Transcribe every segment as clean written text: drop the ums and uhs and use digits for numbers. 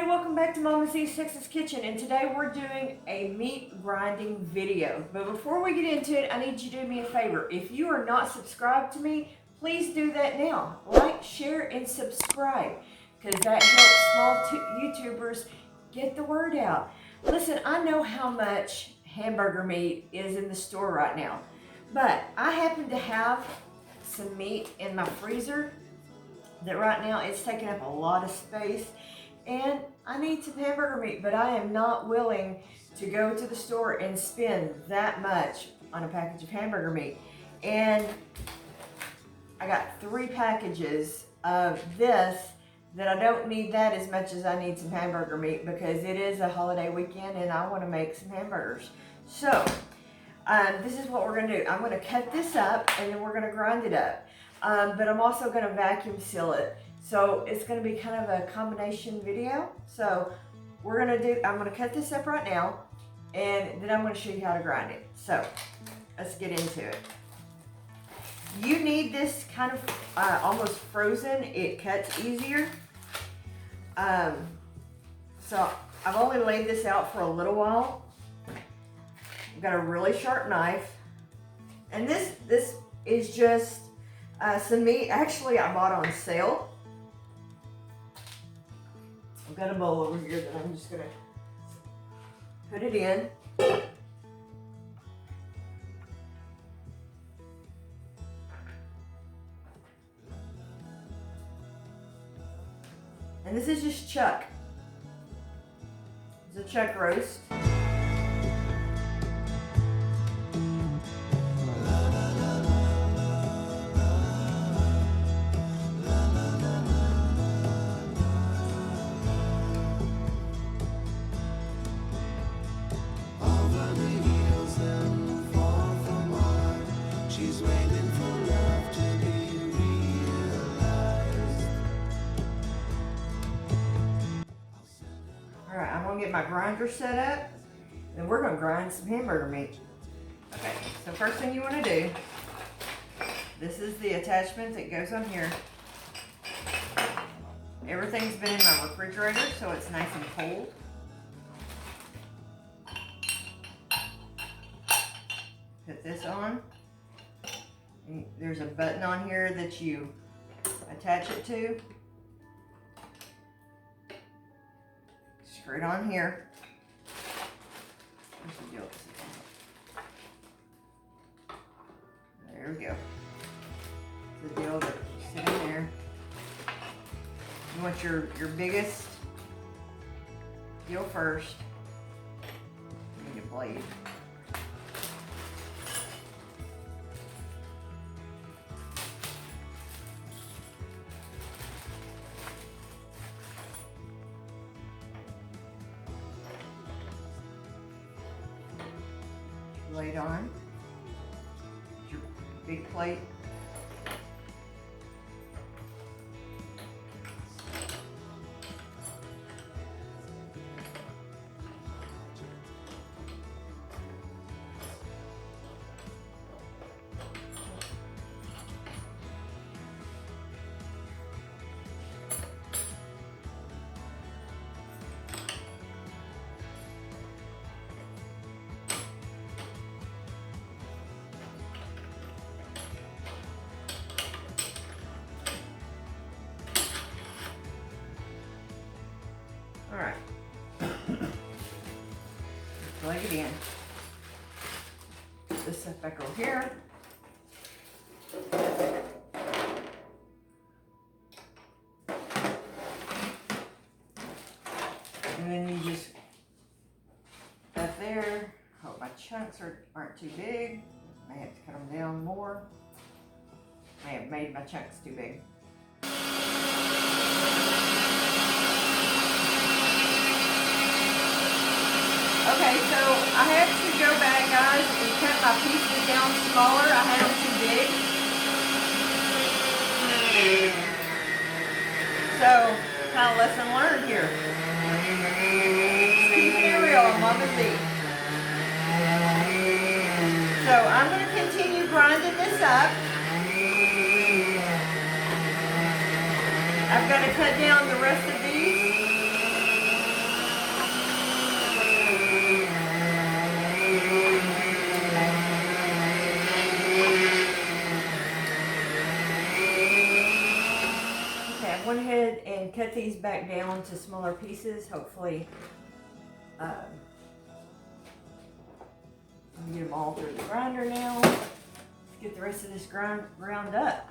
everybody, welcome back to Mama Z's Texas Kitchen, and today we're doing a meat grinding video. But before we get into it, I need you to do me a favor. If you are not subscribed to me, please do that now. Like, share, and subscribe, because that helps small YouTubers get the word out. Listen, I know how much hamburger meat is in the store right now, but I happen to have some meat in my freezer that right now it's taking up a lot of space, and I need some hamburger meat, but I am not willing to go to the store and spend that much on a package of hamburger meat. And I got 3 packages of this that I don't need that as much as I need some hamburger meat, because it is a holiday weekend and I want to make some hamburgers. So this is what we're going to do. I'm going to cut this up and then we're going to grind it up. But I'm also going to vacuum seal it. So it's going to be kind of a combination video. So I'm going to cut this up right now, and then I'm going to show you how to grind it. So let's get into it. You need this kind of almost frozen. It cuts easier. So I've only laid this out for a little while. I've got a really sharp knife. And this is just some meat actually I bought on sale. I've got a bowl over here that I'm just gonna put it in. And this is just chuck. It's a chuck roast. Alright, I'm going to get my grinder set up, and we're going to grind some hamburger meat. Okay, so first thing you want to do, this is the attachment that goes on here. Everything's been in my refrigerator, so it's nice and cold. Put this on. And there's a button on here that you attach it to. Screw it on here. There we go. The deal that you sit in there. You want your biggest deal first. You need a blade. Blade on. Your big plate. Alright, plug it in. Put this stuff back over here. And then you just cut there. Hope my chunks aren't too big. I have to cut them down more. I have made my chunks too big. Okay, so I have to go back, guys, and cut my pieces down smaller. I had them too big. So, kind of lesson learned here. Just keeping it real on Mama Z. So, I'm going to continue grinding this up. I've got to cut down the rest of these. cut these back down to smaller pieces. Hopefully, get them all through the grinder now. Let's get the rest of this ground up.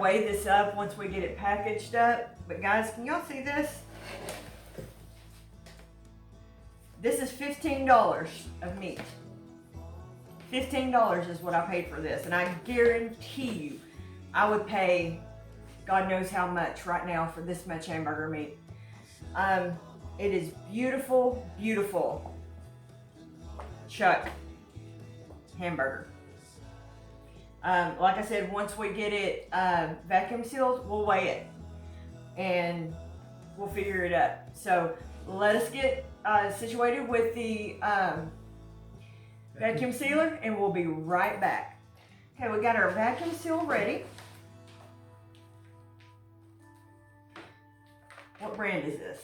Weigh this up once we get it packaged up. But guys, can y'all see this? This is $15 of meat. $15 is what I paid for this, and I guarantee you I would pay God knows how much right now for this much hamburger meat. It is beautiful, beautiful chuck hamburger. Like I said, once we get it vacuum sealed, we'll weigh it and we'll figure it up. So let us get situated with the vacuum sealer and we'll be right back. Okay, we got our vacuum seal ready. What brand is this?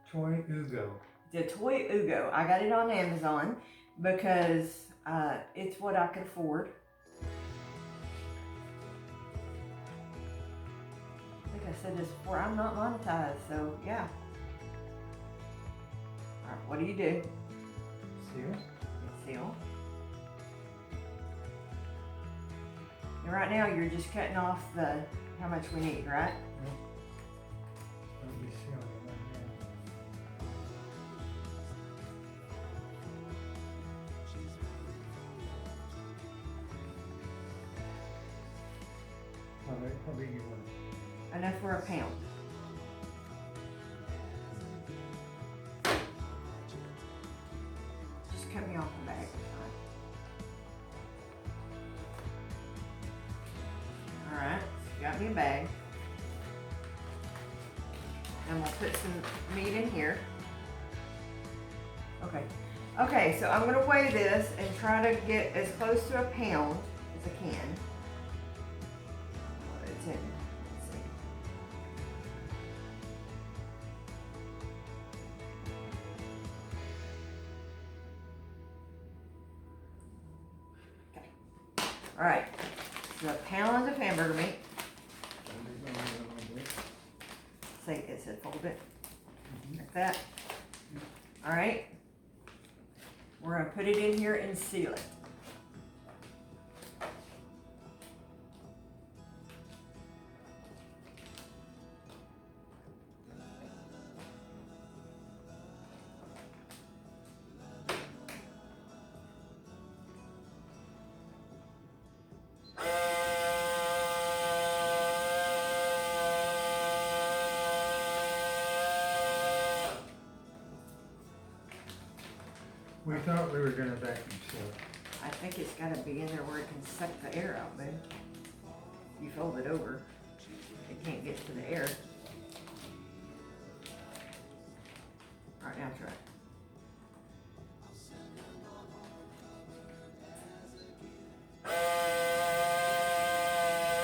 Toy Ugo. The Toy Ugo. I got it on Amazon because it's what I could afford. I said this before, I'm not monetized, so yeah. Alright, what do you do? Seal. Seal. And right now you're just cutting off the how much we need, right? Yep. That'll be sealed right now. How big you want? Enough for a pound. Just cut me off the bag. Alright, got me a bag. And we'll put some meat in here. Okay, so I'm going to weigh this and try to get as close to a pound as I can. It's in. All right, so a pound of hamburger meat. Say it said fold it, like that. All right, we're gonna put it in here and seal it. We thought we were going to vacuum seal it. I think it's gotta be in there where it can suck the air out, babe. You fold it over, it can't get to the air. All right, now try it.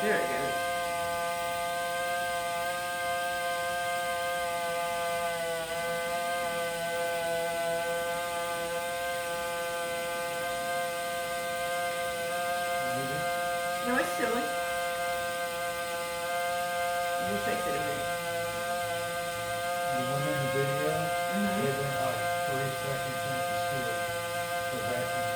There it goes. No, it's silly. Just takes it a minute. The one in the video, Mhm. they went like 3 seconds into seal for vacuum.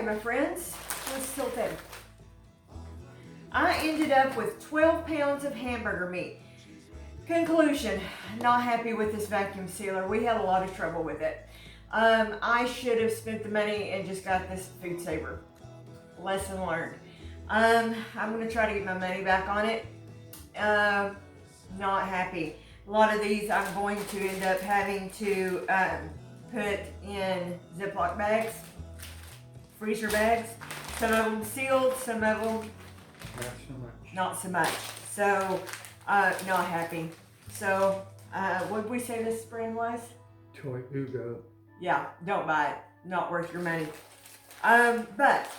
my friends, let's tilt in. I ended up with 12 pounds of hamburger meat. Conclusion, not happy with this vacuum sealer. We had a lot of trouble with it. I should have spent the money and just got this food saver. Lesson learned. I'm gonna try to get my money back on it. Not happy. A lot of these I'm going to end up having to put in Ziploc bags, freezer bags. Some of them sealed, some of them not so much. So, not happy. So, what did we say this brand was? Toy Ugo. Yeah, don't buy it. Not worth your money. But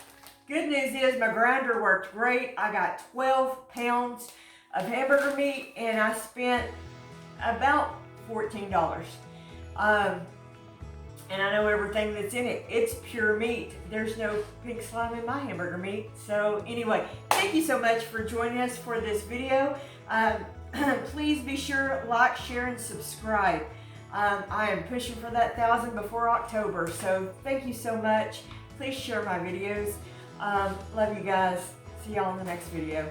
good news is my grinder worked great. I got 12 pounds of hamburger meat and I spent about $14. And I know everything that's in it. It's pure meat. There's no pink slime in my hamburger meat. So anyway, thank you so much for joining us for this video. Please be sure to like, share, and subscribe. I am pushing for that 1,000 before October. So thank you so much. Please share my videos. Love you guys. See y'all in the next video.